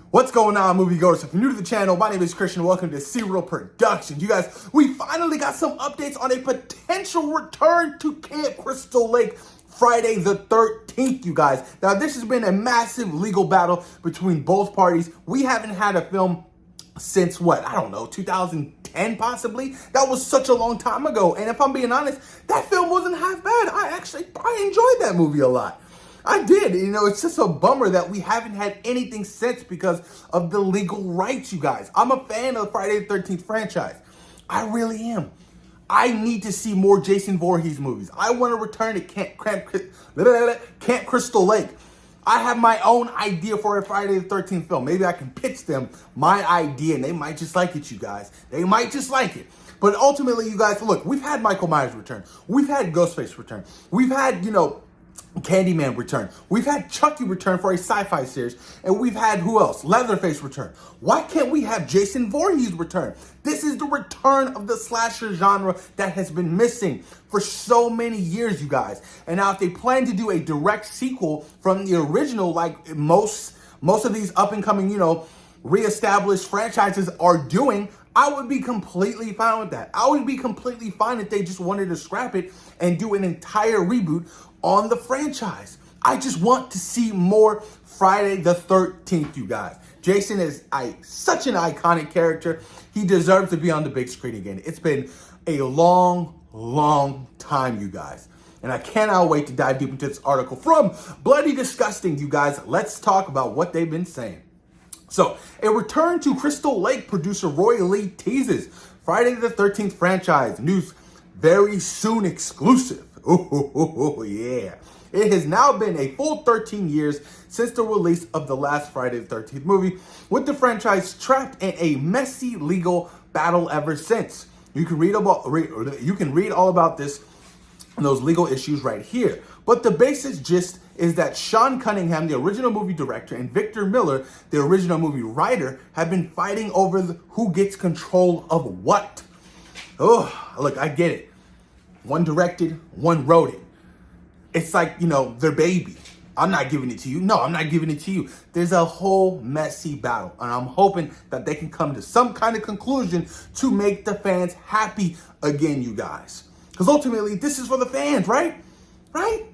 What's going on, moviegoers? If you're new to the channel, my name is Christian. Welcome to Serial Productions. You guys, we finally got some updates on a potential return to Camp Crystal Lake Friday the 13th, you guys. Now, this has been a massive legal battle between both parties. We haven't had a film since what? I don't know, 2010 possibly? That was such a long time ago. And if I'm being honest, that film wasn't half bad. I enjoyed that movie a lot. I did. It's just a bummer that we haven't had anything since because of the legal rights, you guys. I'm a fan of the Friday the 13th franchise. I really am. I need to see more Jason Voorhees movies. I want to return to Camp Crystal Lake. I have my own idea for a Friday the 13th film. Maybe I can pitch them my idea and they might just like it, you guys. They might just like it. But ultimately, you guys, look, we've had Michael Myers return. We've had Ghostface return. We've had, Candyman return. We've had Chucky return for a sci-fi series. And we've had, who else? Leatherface return. Why can't we have Jason Voorhees return? This is the return of the slasher genre that has been missing for so many years, you guys. And now if they plan to do a direct sequel from the original, like most of these up-and-coming, reestablished franchises are doing, I would be completely fine with that. I would be completely fine if they just wanted to scrap it and do an entire reboot on the franchise. I just want to see more Friday the 13th, you guys. Jason is such an iconic character. He deserves to be on the big screen again. It's been a long, long time, you guys. And I cannot wait to dive deep into this article from Bloody Disgusting, you guys. Let's talk about what they've been saying. So, a return to Crystal Lake producer Roy Lee teases Friday the 13th franchise news very soon exclusive. Oh, yeah. It has now been a full 13 years since the release of the last Friday the 13th movie, with the franchise trapped in a messy legal battle ever since. You can read all about this, those legal issues right here. But the basic gist is that Sean Cunningham, the original movie director, and Victor Miller, the original movie writer, have been fighting over who gets control of what. Oh, look, I get it. One directed, one wrote it. It's like, their baby. I'm not giving it to you. No, I'm not giving it to you. There's a whole messy battle. And I'm hoping that they can come to some kind of conclusion to make the fans happy again, you guys. Because ultimately, this is for the fans, right? Right?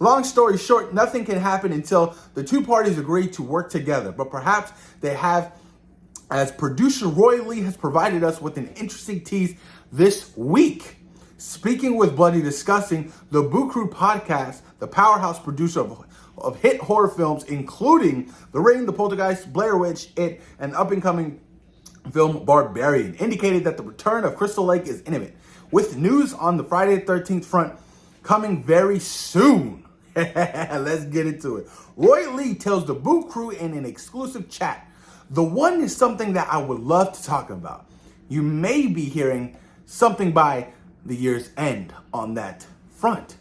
Long story short, nothing can happen until the two parties agree to work together. But perhaps they have, as producer Roy Lee has provided us with an interesting tease this week. Speaking with Bloody Disgusting, the Boo Crew podcast, the powerhouse producer of hit horror films, including The Ring, The Poltergeist, Blair Witch, It, and up-and-coming film Barbarian, indicated that the return of Crystal Lake is imminent, with news on the Friday the 13th front coming very soon. Let's get into it. Roy Lee tells the Boo Crew in an exclusive chat, "The one is something that I would love to talk about. You may be hearing something by the year's end on that front."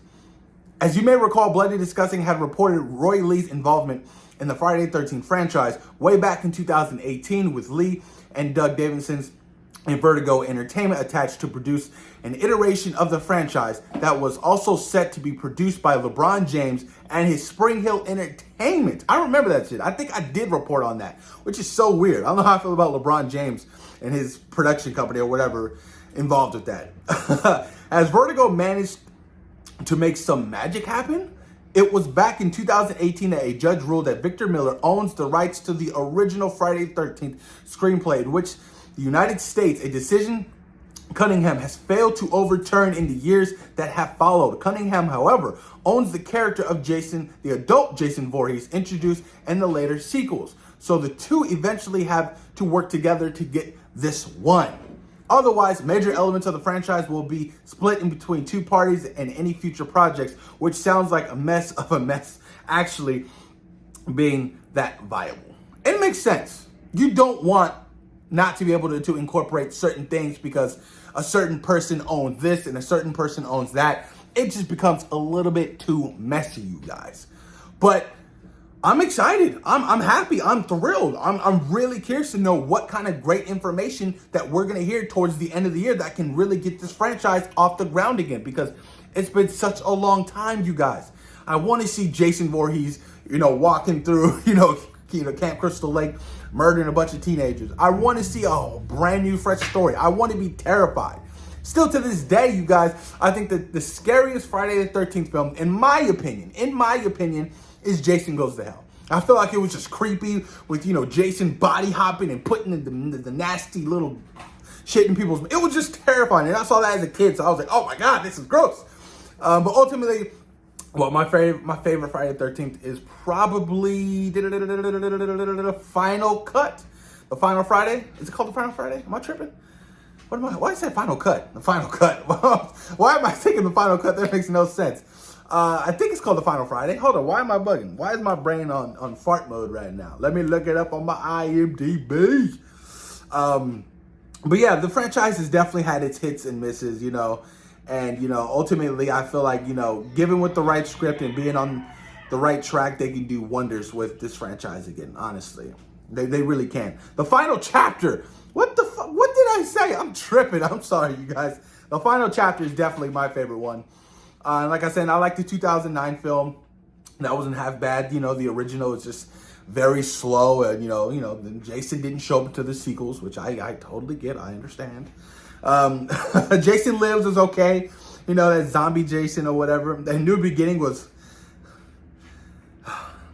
As you may recall, Bloody Disgusting had reported Roy Lee's involvement in the Friday the 13th franchise way back in 2018 with Lee and Doug Davidson's and Vertigo Entertainment attached to produce an iteration of the franchise that was also set to be produced by LeBron James and his Spring Hill Entertainment. I remember that shit. I think I did report on that, which is so weird. I don't know how I feel about LeBron James and his production company or whatever involved with that. As Vertigo managed to make some magic happen, it was back in 2018 that a judge ruled that Victor Miller owns the rights to the original Friday the 13th screenplay, in which the United States, a decision Cunningham has failed to overturn in the years that have followed. Cunningham, however, owns the character of Jason, the adult Jason Voorhees, introduced in the later sequels. So the two eventually have to work together to get this one. Otherwise, major elements of the franchise will be split in between two parties and any future projects, which sounds like a mess of a mess actually being that viable. It makes sense. You don't want not to be able to incorporate certain things because a certain person owns this and a certain person owns that. It just becomes a little bit too messy, you guys. But I'm excited. I'm happy. I'm thrilled. I'm really curious to know what kind of great information that we're going to hear towards the end of the year that can really get this franchise off the ground again, because it's been such a long time, you guys. I want to see Jason Voorhees, walking through, Camp Crystal Lake murdering a bunch of teenagers. I want to see a brand new, fresh story. I want to be terrified. Still to this day, you guys, I think that the scariest Friday the 13th film, in my opinion, is Jason Goes to Hell. I feel like it was just creepy with, Jason body hopping and putting the nasty little shit in people's... It was just terrifying. And I saw that as a kid, so I was like, oh my God, this is gross. But ultimately, well, my favorite Friday the 13th is probably Final Cut. The Final Friday? Is it called The Final Friday? Am I tripping? Why is that Final Cut? The Final Cut. Why am I thinking The Final Cut? That makes no sense. I think it's called The Final Friday. Hold on, why am I bugging? Why is my brain on fart mode right now? Let me look it up on my IMDb. But yeah, the franchise has definitely had its hits and misses, and, ultimately I feel like, given with the right script and being on the right track, they can do wonders with this franchise again, honestly. They really can. The final chapter. What the fuck? What did I say? I'm tripping. I'm sorry, you guys. The final chapter is definitely my favorite one. Like I said, I like the 2009 film. That wasn't half bad. The original is just very slow. And, Jason didn't show up to the sequels, which I totally get. I understand. Jason Lives is okay. That zombie Jason or whatever. The New Beginning was...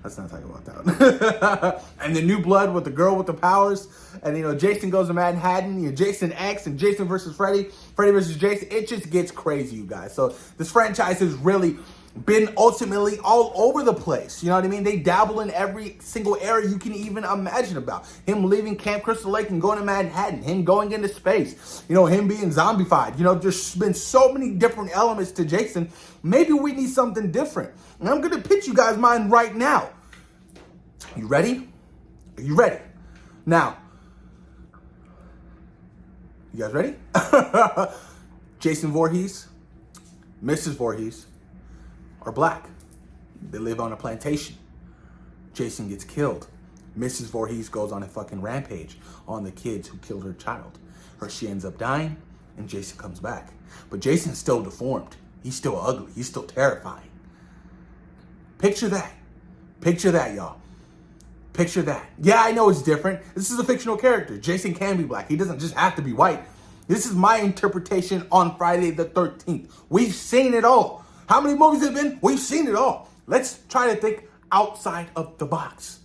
Let's not talk about that. And the New Blood with the girl with the powers. And, Jason Goes to Manhattan. Jason X and Jason versus Freddy. Freddy versus Jason. It just gets crazy, you guys. So this franchise has really been ultimately all over the place. You know what I mean? They dabble in every single area you can even imagine about. Him leaving Camp Crystal Lake and going to Manhattan. Him going into space. Him being zombified. There's been so many different elements to Jason. Maybe we need something different. And I'm going to pitch you guys mine right now. You ready? Are you ready? Now, you guys ready? Jason Voorhees, Mrs. Voorhees are black. They live on a plantation. Jason gets killed. Mrs. Voorhees goes on a fucking rampage on the kids who killed her child. She ends up dying, and Jason comes back. But Jason's still deformed. He's still ugly. He's still terrifying. Picture that. Picture that, y'all. Picture that. Yeah, I know it's different. This is a fictional character. Jason can be black. He doesn't just have to be white. This is my interpretation on Friday the 13th. We've seen it all. How many movies have been? We've seen it all. Let's try to think outside of the box.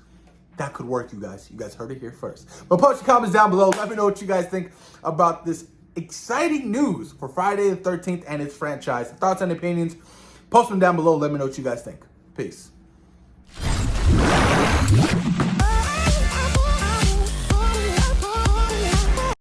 That could work, you guys. You guys heard it here first. But post your comments down below. Let me know what you guys think about this exciting news for Friday the 13th and its franchise. Thoughts and opinions, post them down below. Let me know what you guys think. Peace.